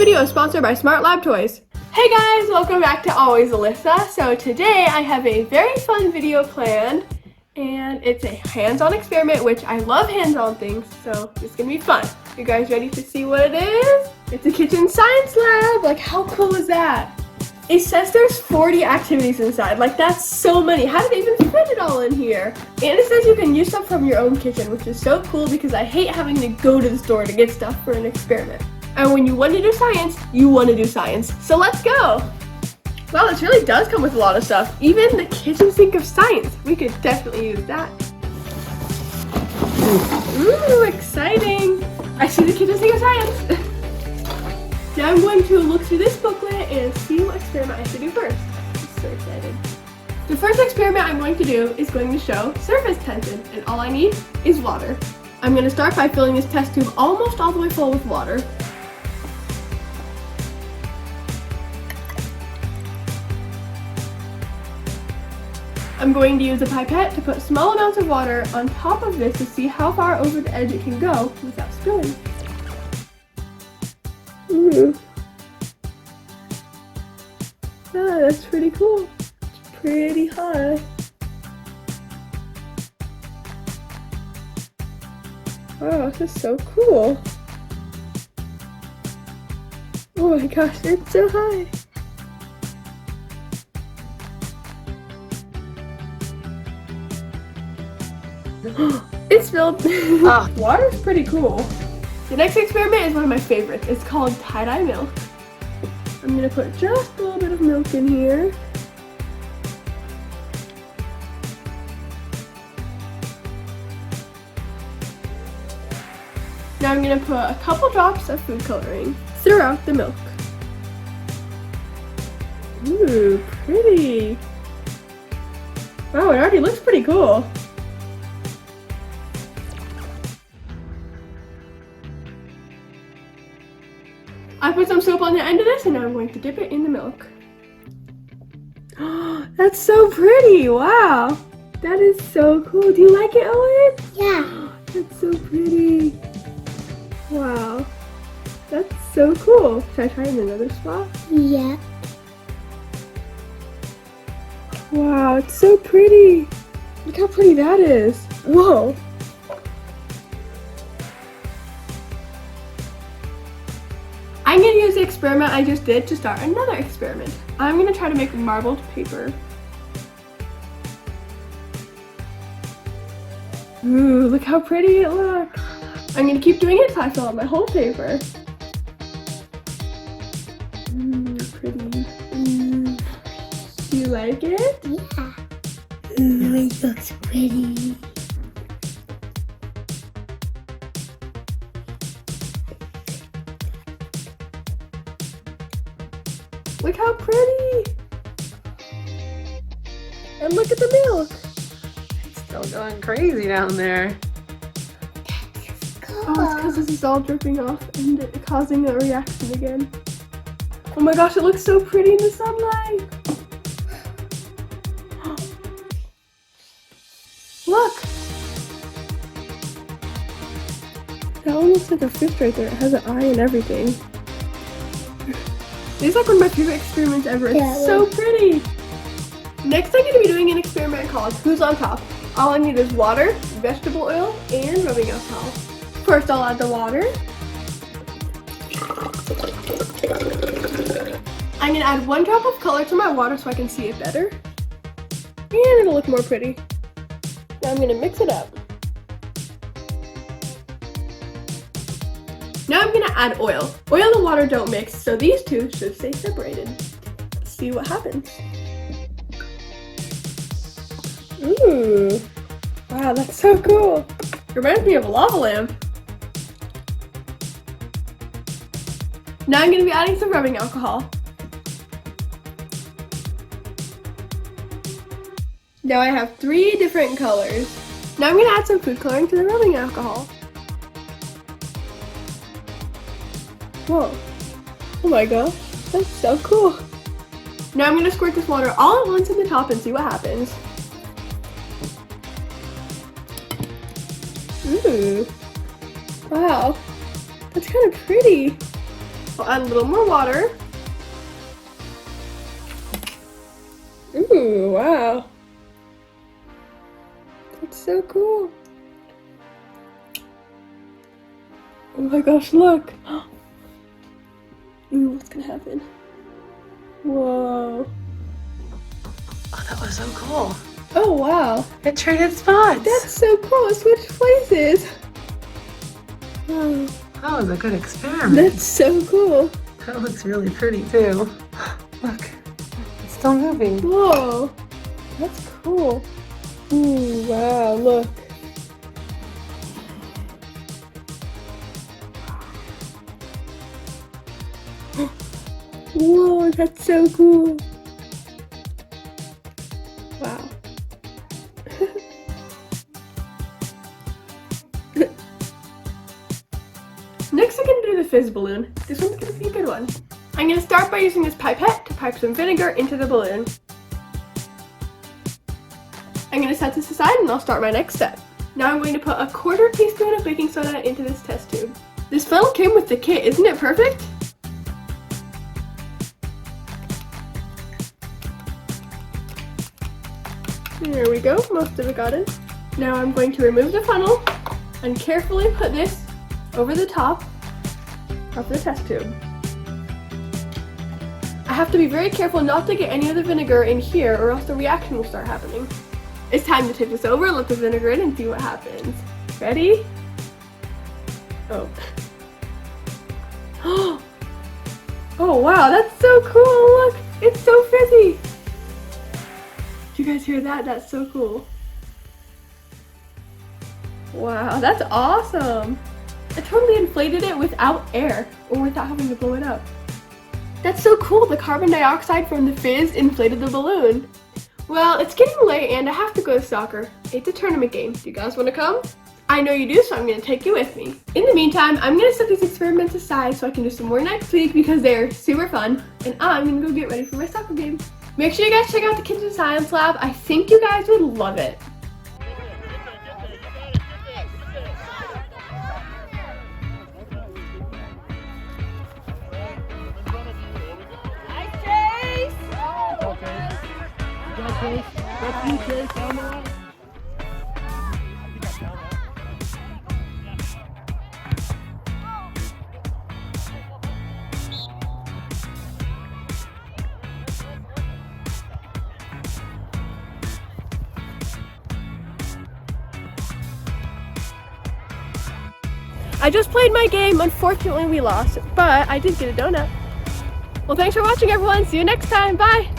video is sponsored by Smart Lab Toys. Hey guys, welcome back to Always Alyssa. So today I have a very fun video planned, and it's a hands-on experiment, which I love hands-on things, so it's gonna be fun. You guys ready to see what it is? It's a kitchen science lab. Like, how cool is that? It says there's 40 activities inside. Like, that's so many. How did they even fit it all in here? And it says you can use stuff from your own kitchen, which is so cool because I hate having to go to the store to get stuff for an experiment. And when you want to do science, you want to do science. So let's go. Wow, this really does come with a lot of stuff. Even the kitchen sink of science. We could definitely use that. Ooh, exciting. I see the kitchen sink of science. Now I'm going to look through this booklet and see what experiment I should do first. I'm so excited. The first experiment I'm going to do is going to show surface tension, and all I need is water. I'm going to start by filling this test tube almost all the way full with water. I'm going to use a pipette to put small amounts of water on top of this to see how far over the edge it can go without spilling. Ooh. Ah, that's pretty cool. It's pretty high. Wow, this is so cool. Oh my gosh, it's so high. It's filled. Water's pretty cool. The next experiment is one of my favorites. It's called tie-dye milk. I'm gonna put just a little bit of milk in here. Now I'm gonna put a couple drops of food coloring throughout the milk. Ooh, pretty. Wow, it already looks pretty cool. I put some soap on the end of this, and now I'm going to dip it in the milk. That's so pretty! Wow! That is so cool. Do you like it, Owen? Yeah. That's so pretty. Wow. That's so cool. Should I try in another spot? Yeah. Wow, it's so pretty. Look how pretty that is. Whoa. I'm going to use the experiment I just did to start another experiment. I'm going to try to make marbled paper. Ooh, look how pretty it looks. I'm going to keep doing it until I fill out my whole paper. Pretty. Do you like it? Yeah. It looks pretty. Look how pretty! And look at the milk! It's still going crazy down there. Cool. Oh, it's because this is all dripping off and causing a reaction again. Oh my gosh, it looks so pretty in the sunlight! Look! That one looks like a fish right there. It has an eye and everything. This is like one of my favorite experiments ever. It's so pretty. Next I'm going to be doing an experiment called Who's on Top. All I need is water, vegetable oil, and rubbing alcohol. First I'll add the water. I'm going to add 1 drop of color to my water so I can see it better. And it'll look more pretty. Now I'm going to mix it up. Now I'm going to add oil. Oil and water don't mix, so these two should stay separated. Let's see what happens. Ooh. Wow, that's so cool. It reminds me of a lava lamp. Now I'm going to be adding some rubbing alcohol. Now I have 3 different colors. Now I'm going to add some food coloring to the rubbing alcohol. Whoa. Oh my gosh, that's so cool. Now I'm going to squirt this water all at once in the top and see what happens. Ooh. Wow. That's kind of pretty. I'll add a little more water. Ooh, wow. That's so cool. Oh my gosh, look. Ooh, what's gonna happen? Whoa. Oh, that was so cool. Oh, wow. It traded spots. That's so cool. It switched places. Wow. That was a good experiment. That's so cool. That looks really pretty too. Look, it's still moving. Whoa. That's cool. Ooh, wow, look. Whoa, that's so cool. Wow. Next I'm going to do the fizz balloon. This one's going to be a good one. I'm going to start by using this pipette to pipe some vinegar into the balloon. I'm going to set this aside and I'll start my next step. Now I'm going to put a 1/4 teaspoon of baking soda into this test tube. This funnel came with the kit, isn't it perfect? There we go, most of it got in. Now I'm going to remove the funnel and carefully put this over the top of the test tube. I have to be very careful not to get any of the vinegar in here or else the reaction will start happening. It's time to tip this over, let the vinegar in and see what happens. Ready? Oh. Oh wow, that's so cool, look! It's so fizzy! Did you guys hear that? That's so cool. Wow, that's awesome! I totally inflated it without air, or without having to blow it up. That's so cool, the carbon dioxide from the fizz inflated the balloon. Well, it's getting late and I have to go to soccer. It's a tournament game. Do you guys want to come? I know you do, so I'm going to take you with me. In the meantime, I'm going to set these experiments aside so I can do some more next week because they're super fun, and I'm going to go get ready for my soccer game. Make sure you guys check out the Kitchen Science Lab. I think you guys would love it. I just played my game. Unfortunately, we lost, but I did get a donut. Well, thanks for watching, everyone. See you next time. Bye.